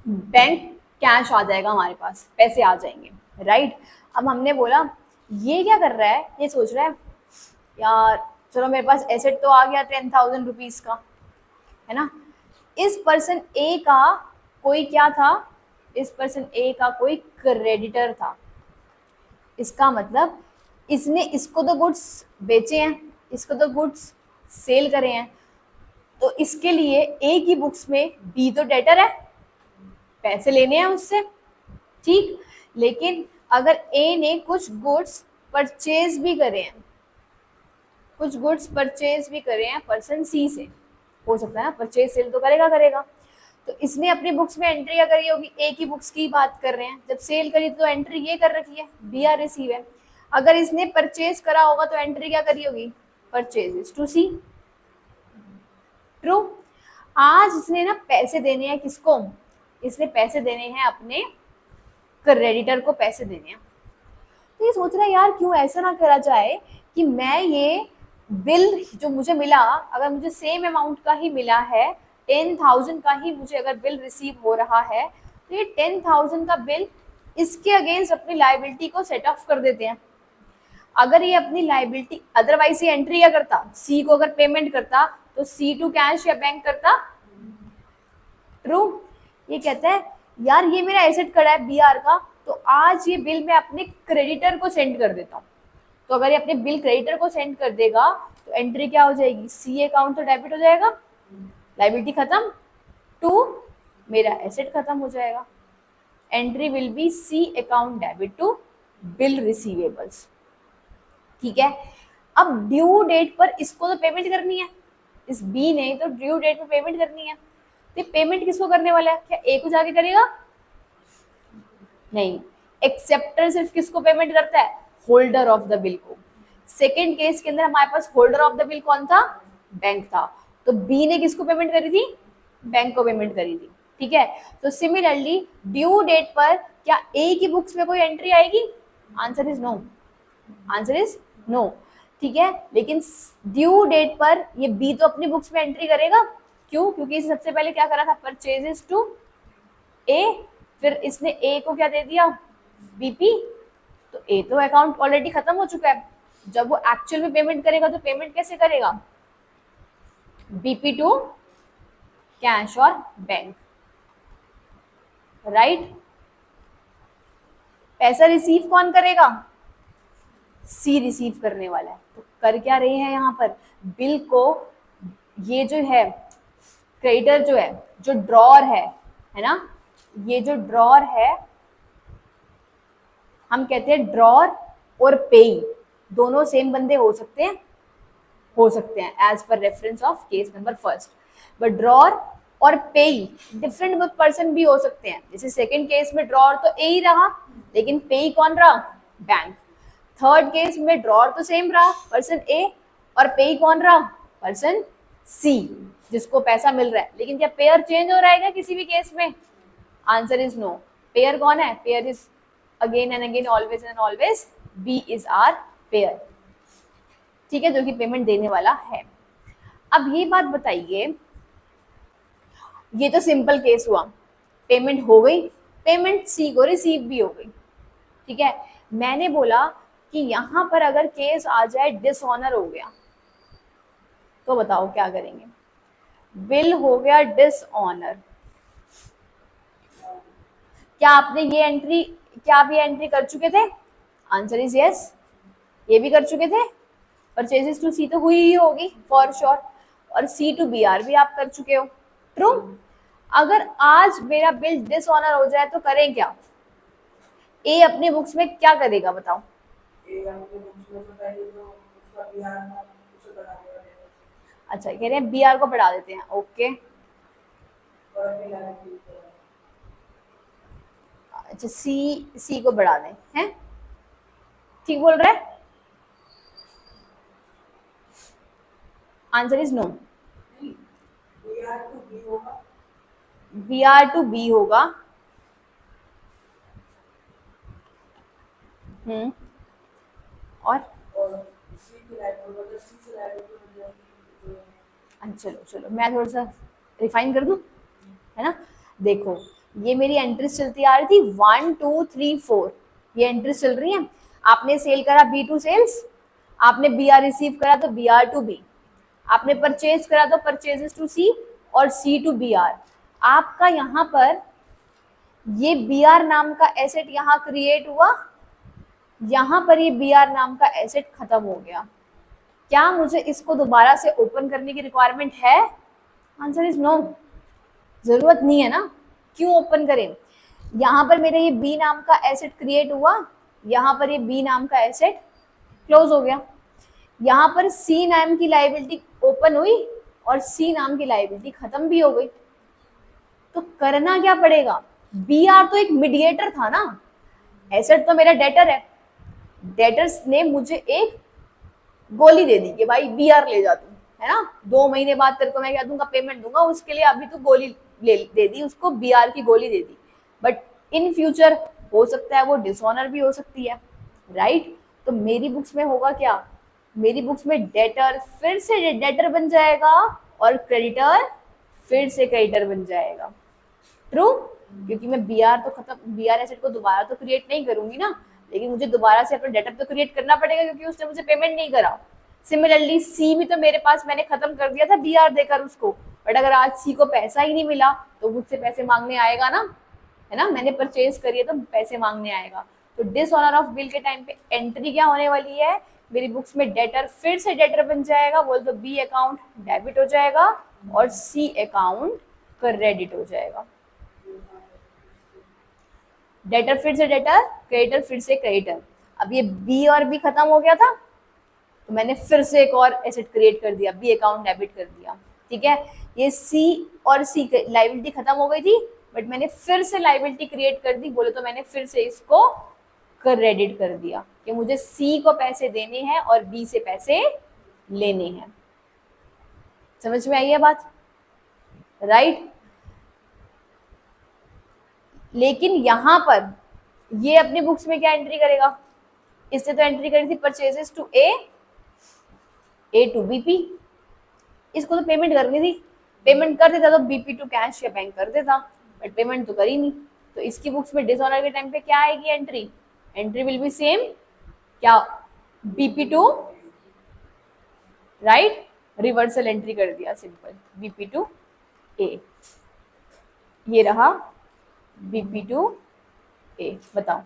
Bank cash आ जाएगा, हमारे पास पैसे आ जाएंगे, राइट। अब हमने बोला ये क्या कर रहा है, ये सोच रहा है यार चलो मेरे पास एसेट तो आ गया 10,000 रुपीज का, है ना। इस पर्सन ए का कोई क्या था, इस पर्सन ए का कोई क्रेडिटर था। इसका मतलब इसने इसको तो गुड्स बेचे हैं, इसको तो गुड्स सेल करे हैं, तो इसके लिए ए की बुक्स में बी तो डेटर है, पैसे लेने हैं उससे, ठीक। लेकिन अगर ए ने कुछ गुड्स परचेज भी करे हैं, कुछ गुड्स परचेज भी करे हैं पर्सन सी से, हो सकता है ना, परचेज सेल तो करेगा करेगा, तो इसने अपनी बुक्स में एंट्री क्या करी होगी, ए की बुक्स की बात कर रहे हैं, जब सेल करी तो एंट्री ये कर रखी है, बी आर रिसीव है। अगर इसने परचेज करा होगा तो एंट्री क्या करी होगी, परचेज टू सी, ट्रू। आज इसने ना पैसे देने हैं किसको, इसने पैसे देने हैं अपने क्रेडिटर को, पैसे देने हैं। तो ये सोच रहा है यार क्यों ऐसा ना करा जाए कि मैं ये बिल जो मुझे मिला, अगर मुझे सेम अमाउंट का ही मिला है, 10,000 का ही मुझे अगर बिल रिसीव हो रहा है, तो ये 10,000 का बिल इसके अगेंस्ट अपनी लाइबिलिटी को सेट ऑफ कर देते हैं। अगर ये अपनी लाइबिलिटी अदरवाइज ये एंट्री क्या करता, सी को अगर पेमेंट करता तो सी टू कैश या बैंक करता, ट्रू। ये कहता है यार ये मेरा एसेट खड़ा है बी आर का, तो आज ये बिल मैं अपने क्रेडिटर को सेंड कर देता हूँ। तो अगर ये अपने बिल क्रेडिटर को सेंड कर देगा तो एंट्री क्या हो जाएगी, सी अकाउंट तो डेबिट हो जाएगा, लाइबिलिटी खत्म, टू मेरा एसेट खत्म हो जाएगा। Entry will be C account debit to bill receivables, ठीक है। अब ड्यू डेट पर इसको तो पेमेंट करनी है, इस बी ने तो ड्यू डेट पर पेमेंट करनी है, तो पेमेंट किसको करने वाला है, क्या ए को जाके करेगा, नहीं। एक्सेप्टर सिर्फ किसको पेमेंट करता है, होल्डर ऑफ द बिल को। सेकेंड केस के अंदर हमारे पास होल्डर ऑफ द बिल कौन था, बैंक था, तो बी ने किसको पेमेंट करी थी, बैंक को पेमेंट करी थी, ठीक है। तो सिमिलरली ड्यू डेट पर क्या ए की बुक्स में कोई एंट्री आएगी, answer is no, answer is no, ठीक है। लेकिन ड्यू डेट पर ये बी तो अपनी बुक्स में एंट्री करेगा, क्यों, क्योंकि इसे सबसे पहले क्या करा था, परचेजेस टू ए, फिर इसने ए को क्या दे दिया, बीपी, तो ए तो अकाउंट ऑलरेडी खत्म हो चुका है, जब वो एक्चुअल में पेमेंट करेगा तो पेमेंट कैसे करेगा, बीपी टू कैश और बैंक, राइट। पैसा रिसीव कौन करेगा, सी रिसीव करने वाला है। तो कर क्या रहे हैं यहाँ पर, बिल को, ये जो है क्रेडिटर जो है, जो ड्रॉर है ना, ये जो ड्रॉर है हम कहते हैं ड्रॉर और पेई दोनों सेम बंदे हो सकते हैं, हो सकते हैं as per reference of case number first, but drawer और पेई डिफरेंट पर्सन भी हो सकते हैं। जैसे सेकंड केस में ड्रॉर तो ए ही रहा, लेकिन पेई कौन रहा, बैंक। थर्ड केस में ड्रॉर तो सेम रहा, पर्सन ए, और पेई कौन रहा, पर्सन सी, जिसको पैसा मिल रहा है। लेकिन क्या पेयर चेंज हो रहा है क्या किसी भी केस में, आंसर इज नो। पेयर कौन है, payer is again and again always and always B is are payer, ठीक है, जो कि पेमेंट देने वाला है। अब ये बात बताइए, ये तो सिंपल केस हुआ, पेमेंट हो गई, पेमेंट सी को रिसीव भी हो गई, ठीक है। मैंने बोला कि यहां पर अगर केस आ जाए डिसऑनर हो गया, तो बताओ क्या करेंगे, बिल हो गया डिसऑनर, क्या आपने ये एंट्री, क्या आप ये एंट्री कर चुके थे, आंसर इज यस, ये भी कर चुके थे, परचेजेस टू सी तो हुई ही होगी फॉर श्योर, और सी टू बी आर भी आप कर चुके हो, ट्रू। अगर आज मेरा बिल डिसऑनर हो जाए तो करें क्या, ए अपने बुक्स में क्या करेगा बताओ, अच्छा कह रहे हैं बी आर को बढ़ा देते हैं, ओके, अच्छा सी को बढ़ा दें, हैं, ठीक बोल रहा है, answer is no, B are to B होगा, और चलो चलो मैं थोड़ा सा रिफाइन कर दूं, है ना। देखो ये मेरी एंट्रीज चलती आ रही थी 1 2 3 4, ये एंट्रीज चल रही हैं। आपने सेल करा बी टू सेल्स, आपने बी आर रिसीव करा तो बी आर टू बी, आपने परचेज करा तो परचेजेस टू सी और सी टू बी आर। आपका यहाँ पर ये बी आर नाम का एसेट यहाँ क्रिएट हुआ, यहाँ पर ये बी आर नाम का एसेट खत्म हो गया। क्या मुझे इसको दोबारा से ओपन करने की रिक्वायरमेंट है? आंसर इज नो, जरूरत नहीं है ना। क्यों ओपन करें? यहाँ पर मेरे ये बी नाम का एसेट क्रिएट हुआ, यहाँ पर ये बी नाम का एसेट क्लोज हो गया। यहाँ पर सी नाम की लाइबिलिटी ओपन हुई और सी नाम की लाइबिलिटी खत्म भी हो गई। तो करना क्या पड़ेगा? बी आर तो एक मीडिएटर था ना, एसेट तो मेरा डेटर है, डेटर्स ने मुझे एक गोली दे दी कि भाई बी आर ले जा तू, है ना, 2 महीने बाद तेरे को मैं क्या दूंगा, पेमेंट दूंगा, उसके लिए अभी तो गोली दे दी उसको, बी आर की गोली दे दी। बट इन फ्यूचर हो सकता है वो डिसऑनर भी हो सकती है, राइट? तो मेरी बुक्स में होगा क्या? मेरी बुक्स में डेटर फिर से डेटर बन जाएगा और क्रेडिटर फिर से क्रेडिटर बन जाएगा। ट्रू, क्योंकि मैं बी आर तो खत्म, बी आर एसेट को दोबारा तो क्रिएट नहीं करूंगी ना, लेकिन मुझे दोबारा से अपना डेटर तो क्रिएट करना पड़ेगा क्योंकि उसने मुझे पेमेंट नहीं करा। सिमिलरली सी भी तो मेरे पास मैंने खत्म कर दिया था बी आर देकर उसको, बट अगर आज सी को पैसा ही नहीं मिला तो मुझसे पैसे मांगने आएगा ना, है ना, मैंने परचेज करिए तो पैसे मांगने आएगा। तो डिसऑनर ऑफ बिल के टाइम पे एंट्री क्या होने वाली है? मेरी बुक्स में डेटर फिर से डेटर बन जाएगा, बोल तो बी अकाउंट डेबिट हो जाएगा और सी अकाउंट क्रेडिट हो जाएगा। डेटर फिर से डेटर, क्रेडिटर फिर से क्रेडिटर। अब ये बी और बी खत्म हो गया था तो मैंने फिर से एक और एसेट क्रिएट कर दिया, बी अकाउंट डेबिट कर दिया, ठीक है। ये सी और सी लाइबिलिटी खत्म हो गई थी, बट मैंने फिर से लाइबिलिटी क्रिएट कर दी, बोले तो मैंने फिर से इसको क्रेडिट कर दिया कि मुझे सी को पैसे देने हैं और बी से पैसे लेने हैं। समझ में आई है बात? राइट। लेकिन यहां पर ये अपनी बुक्स में क्या एंट्री करेगा? इससे तो एंट्री करी थी purchases to A to BP, इसको तो पेमेंट करनी थी, पेमेंट कर देता तो बीपी टू कैश या बैंक कर देता, बट पेमेंट तो करी नहीं। तो इसकी बुक्स में डिसऑनर के टाइम पे क्या आएगी entry? Entry will be same, क्या? BP too, right, reversal entry कर दिया, सिंपल, बीपी टू ए, ये रहा बीपी टू ए। बताओ